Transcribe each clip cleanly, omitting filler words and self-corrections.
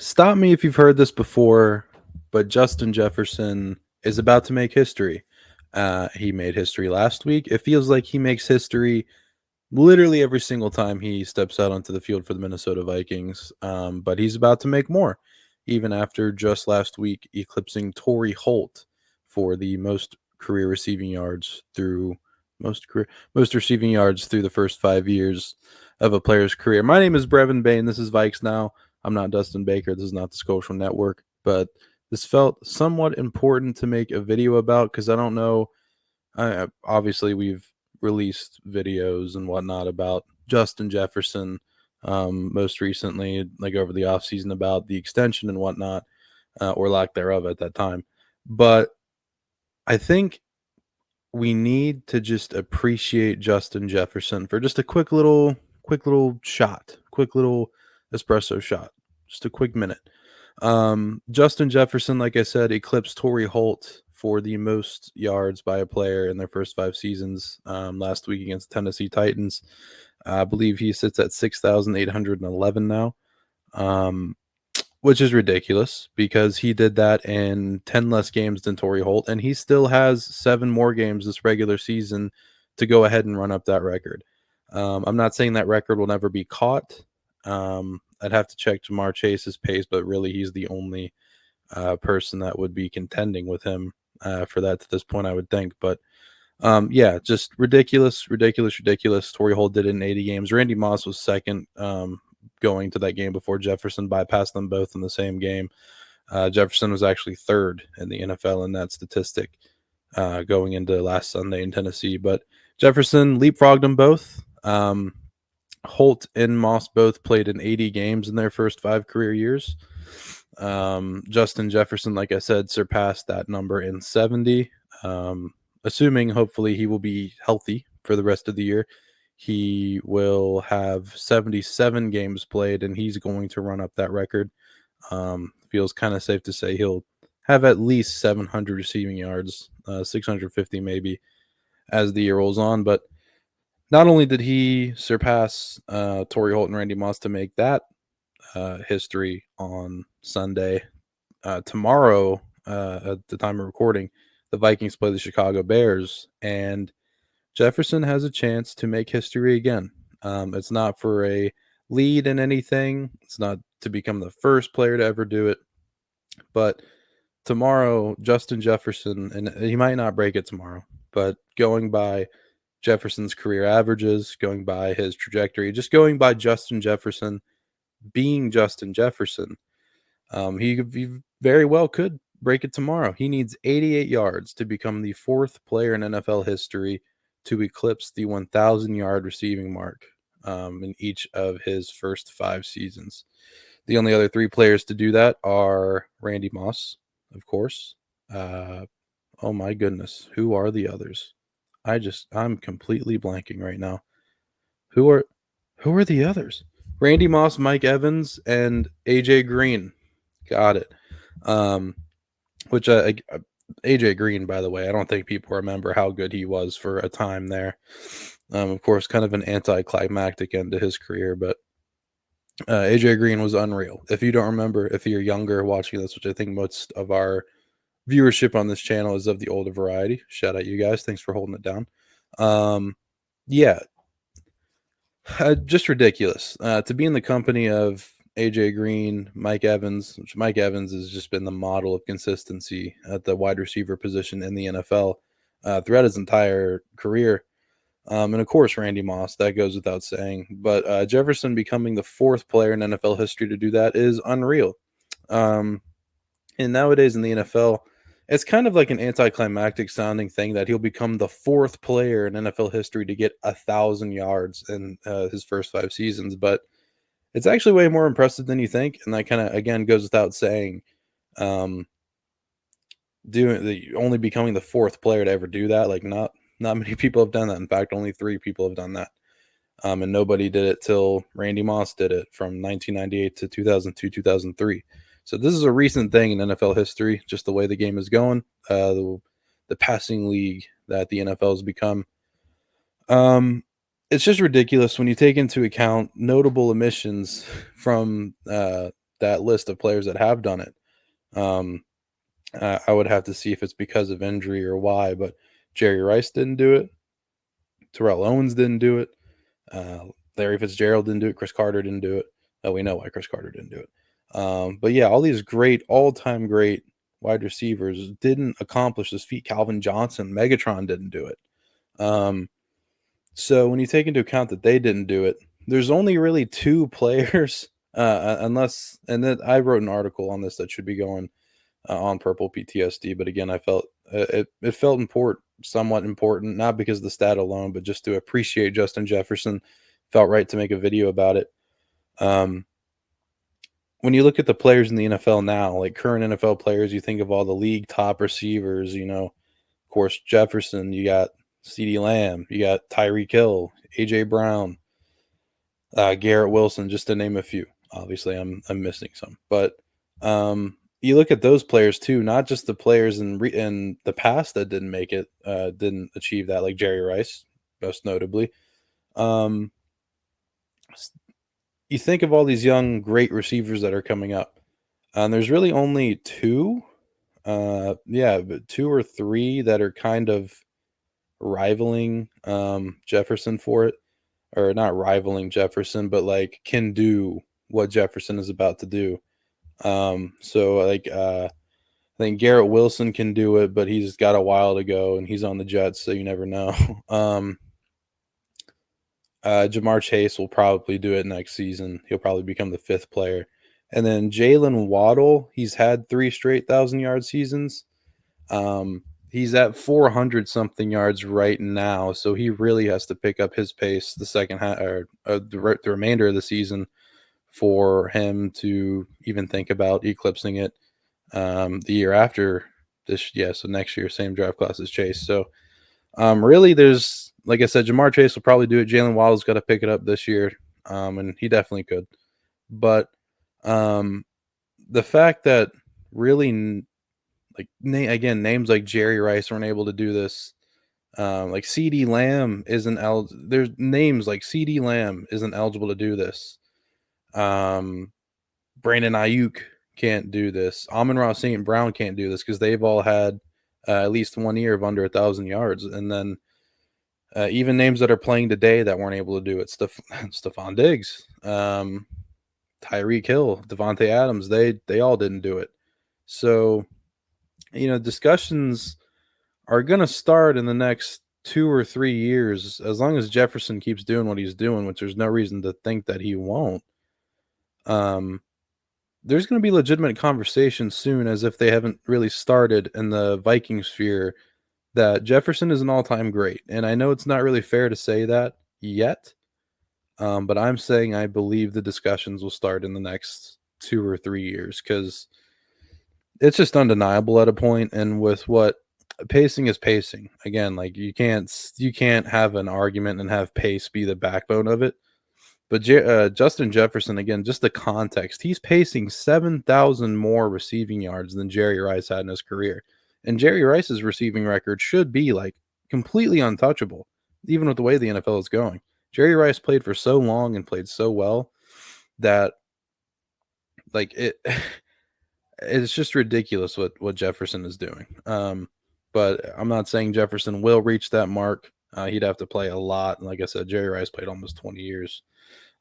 Stop me if you've heard this before, but Justin Jefferson is about to make history. He made history last week. It feels like he makes history literally every single time he steps out onto the field for the Minnesota Vikings. But he's about to make more, even after just last week eclipsing Torrey Holt for the most career most receiving yards through the first 5 years of a player's career. My name is Brevin Bain. This is Vikes Now. I'm not Dustin Baker. This is not the Scotial Network, but this felt somewhat important to make a video about because I don't know. Obviously, we've released videos and whatnot about Justin Jefferson, most recently, like over the offseason, about the extension and whatnot, or lack thereof at that time. But I think we need to just appreciate Justin Jefferson for just a quick little shot, quick little espresso shot, just a quick minute. Justin Jefferson, like I said, eclipsed Torrey Holt for the most yards by a player in their first 5 seasons last week against Tennessee Titans. I believe he sits at 6,811 now. Which is ridiculous because he did that in 10 less games than Torrey Holt, and he still has 7 more games this regular season to go ahead and run up that record. I'm not saying that record will never be caught. I'd have to check Jamar Chase's pace, but really he's the only person that would be contending with him for that to this point, I would think. But yeah, just ridiculous. Torrey Holt did it in 80 games. Randy Moss was second. Going to that game before Jefferson bypassed them both in the same game. Jefferson was actually third in the NFL in that statistic going into last Sunday in Tennessee. But Jefferson leapfrogged them both. Holt and Moss both played in 80 games in their first 5 career years. Justin Jefferson, like I said, surpassed that number in 70. Assuming hopefully he will be healthy for the rest of the year. He will have 77 games played, and he's going to run up that record. Feels kind of safe to say he'll have at least 700 receiving yards, 650 maybe, as the year rolls on. But not only did he surpass Torrey Holt and Randy Moss to make that history on Sunday, tomorrow, at the time of recording, the Vikings play the Chicago Bears, and Jefferson has a chance to make history again. It's not for a lead in anything. It's not to become the first player to ever do it. But tomorrow, Justin Jefferson, and he might not break it tomorrow, but going by Jefferson's career averages, going by his trajectory, just going by Justin Jefferson being Justin Jefferson, he very well could break it tomorrow. He needs 88 yards to become the 4th player in NFL history to eclipse the 1,000-yard receiving mark in each of his first 5 seasons. The only other 3 players to do that are Randy Moss, of course. Oh my goodness, who are the others? I'm completely blanking right now. Who are the others? Randy Moss, Mike Evans, and AJ Green. Got it. Which AJ Green, by the way, I don't think people remember how good he was for a time there. Of course, kind of an anticlimactic end to his career, but AJ Green was unreal. If you don't remember, if you're younger watching this, which I think most of our viewership on this channel is of the older variety. Shout out you guys. Thanks for holding it down. Yeah, just ridiculous to be in the company of AJ Green, Mike Evans, which Mike Evans has just been the model of consistency at the wide receiver position in the NFL throughout his entire career. And of course, Randy Moss, that goes without saying. But Jefferson becoming the 4th player in NFL history to do that is unreal. And nowadays in the NFL, it's kind of like an anticlimactic sounding thing that he'll become the 4th player in NFL history to get 1,000 yards in his first 5 seasons. But it's actually way more impressive than you think, and that kind of again goes without saying. Only becoming the 4th player to ever do that, like not many people have done that. In fact, only 3 people have done that, and nobody did it till Randy Moss did it from 1998 to 2002, 2003. So this is a recent thing in NFL history, just the way the game is going, the passing league that the NFL has become. It's just ridiculous when you take into account notable omissions from that list of players that have done it. Um, I would have to see if it's because of injury or why, but Jerry Rice didn't do it. Terrell Owens didn't do it. Uh, Larry Fitzgerald didn't do it. Chris Carter didn't do it. We know why Chris Carter didn't do it. But yeah, all these great, all-time great wide receivers didn't accomplish this feat. Calvin Johnson, Megatron didn't do it. So when you take into account that they didn't do it, there's only really two players, unless, and then I wrote an article on this that should be going on Purple PTSD. But again, I felt it felt important, somewhat important, not because of the stat alone, but just to appreciate Justin Jefferson. Felt right to make a video about it. Um, when you look at the players in the NFL now, like current NFL players, you think of all the league top receivers. Of course, Jefferson. You got CeeDee Lamb. You got Tyreek Hill, AJ Brown, Garrett Wilson, just to name a few. Obviously, I'm missing some, but you look at those players too, not just the players in the past that didn't make it, didn't achieve that, like Jerry Rice, most notably. Um, you think of all these young, great receivers that are coming up, and there's really only two, but two or three that are kind of rivaling Jefferson for it, or not rivaling Jefferson, but like can do what Jefferson is about to do. I think Garrett Wilson can do it, but he's got a while to go, and he's on the Jets, so you never know. Jamar Chase will probably do it next season. He'll probably become the fifth player. And then Jalen Waddle, he's had 3 straight 1,000-yard seasons. He's at 400 something yards right now, so he really has to pick up his pace the second half, or the remainder of the season, for him to even think about eclipsing it the year after this. Yeah, so next year, same draft class as Chase. So really, there's, like I said, Jamar Chase will probably do it. Jalen Waddle's got to pick it up this year, and he definitely could. But the fact that really, like, again, names like Jerry Rice weren't able to do this. Like CeeDee Lamb isn't eligible. There's names like CeeDee Lamb isn't eligible to do this. Brandon Ayuk can't do this. Amon-Ra St. Brown can't do this because they've all had at least 1 year of under 1,000 yards. And then even names that are playing today that weren't able to do it, Stephon Diggs, Tyreek Hill, Devontae Adams, they all didn't do it. So, discussions are going to start in the next 2 or 3 years, as long as Jefferson keeps doing what he's doing, which there's no reason to think that he won't. There's going to be legitimate conversations soon, as if they haven't really started in the Viking sphere, that Jefferson is an all-time great. And I know it's not really fair to say that yet, but I'm saying I believe the discussions will start in the next 2 or 3 years, because it's just undeniable at a point. And with what pacing is pacing, again, like you can't have an argument and have pace be the backbone of it. But Justin Jefferson, again, just the context, he's pacing 7,000 more receiving yards than Jerry Rice had in his career. And Jerry Rice's receiving record should be like completely untouchable, even with the way the NFL is going. Jerry Rice played for so long and played so well that, like, it's just ridiculous what Jefferson is doing. But I'm not saying Jefferson will reach that mark. He'd have to play a lot. And like I said, Jerry Rice played almost 20 years.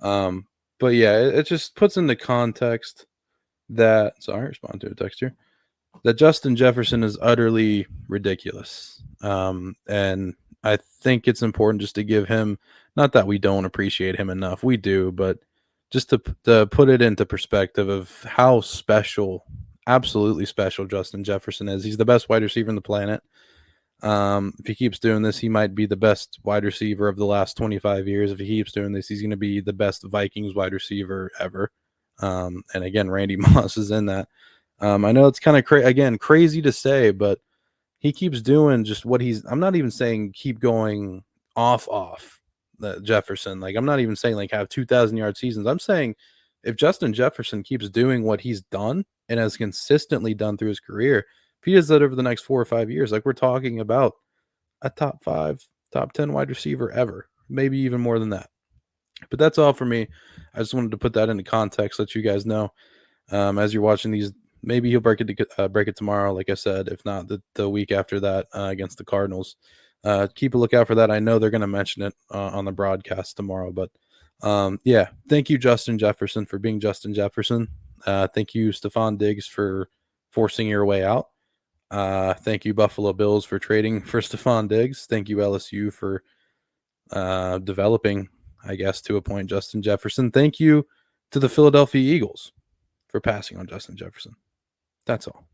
But yeah, it just puts into context that, sorry, respond to a text here, that Justin Jefferson is utterly ridiculous. And I think it's important just to give him, not that we don't appreciate him enough, we do, but just to put it into perspective of how special, absolutely special Justin Jefferson is. He's the best wide receiver on the planet. If he keeps doing this, he might be the best wide receiver of the last 25 years. If he keeps doing this, he's going to be the best Vikings wide receiver ever. And again, Randy Moss is in that. I know it's kind of crazy to say, but he keeps doing just what I'm not even saying keep going off the Jefferson. Like, I'm not even saying like have 2,000-yard seasons. I'm saying if Justin Jefferson keeps doing what he's done and has consistently done through his career, if he does that over the next 4 or 5 years, like, we're talking about a top 5, top 10 wide receiver ever, maybe even more than that. But that's all for me. I just wanted to put that into context, let you guys know. As you're watching these, maybe he'll break it tomorrow, like I said. If not, the week after that against the Cardinals. Keep a lookout for that. I know they're going to mention it on the broadcast tomorrow. But yeah, thank you, Justin Jefferson, for being Justin Jefferson. Thank you, Stephon Diggs, for forcing your way out. Thank you, Buffalo Bills, for trading for Stephon Diggs. Thank you, LSU, for developing, I guess, to a point, Justin Jefferson. Thank you to the Philadelphia Eagles for passing on Justin Jefferson. That's all.